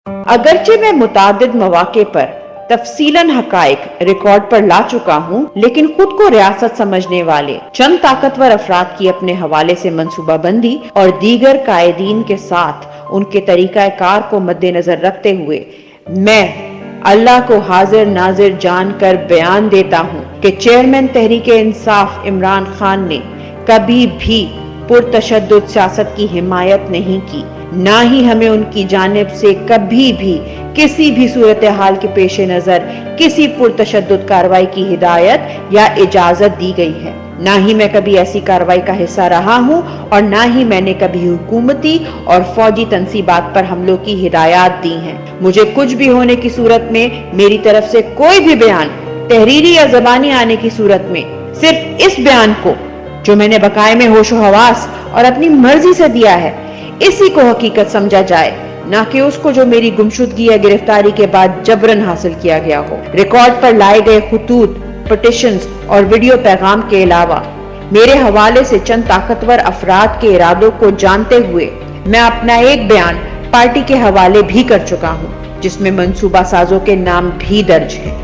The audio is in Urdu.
اگرچہ میں متعدد مواقع پر تفصیلاً حقائق ریکارڈ پر لا چکا ہوں، لیکن خود کو ریاست سمجھنے والے چند طاقتور افراد کی اپنے حوالے سے منصوبہ بندی اور دیگر قائدین کے ساتھ ان کے طریقہ کار کو مد نظر رکھتے ہوئے میں اللہ کو حاضر ناظر جان کر بیان دیتا ہوں کہ چیئرمین تحریک انصاف عمران خان نے کبھی بھی پرتشدد سیاست کی حمایت نہیں کی، نہ ہی ہمیں ان کی جانب سے کبھی بھی کسی بھی صورتحال کے پیش نظر کسی پرتشدد کارروائی کی ہدایت یا اجازت دی گئی ہے۔ نہ ہی میں کبھی ایسی کارروائی کا حصہ رہا ہوں اور نہ ہی میں نے کبھی حکومتی اور فوجی تنصیبات پر حملوں کی ہدایات دی ہیں۔ مجھے کچھ بھی ہونے کی صورت میں میری طرف سے کوئی بھی بیان تحریری یا زبانی آنے کی صورت میں صرف اس بیان کو جو میں نے بقائے میں ہوش و حواس اور اپنی مرضی سے دیا ہے اسی کو حقیقت سمجھا جائے، نہ کہ اس کو جو میری گمشدگی یا گرفتاری کے بعد جبرن حاصل کیا گیا ہو۔ ریکارڈ پر لائے گئے خطوط، پٹیشنز اور ویڈیو پیغام کے علاوہ میرے حوالے سے چند طاقتور افراد کے ارادوں کو جانتے ہوئے میں اپنا ایک بیان پارٹی کے حوالے بھی کر چکا ہوں، جس میں منصوبہ سازوں کے نام بھی درج ہیں۔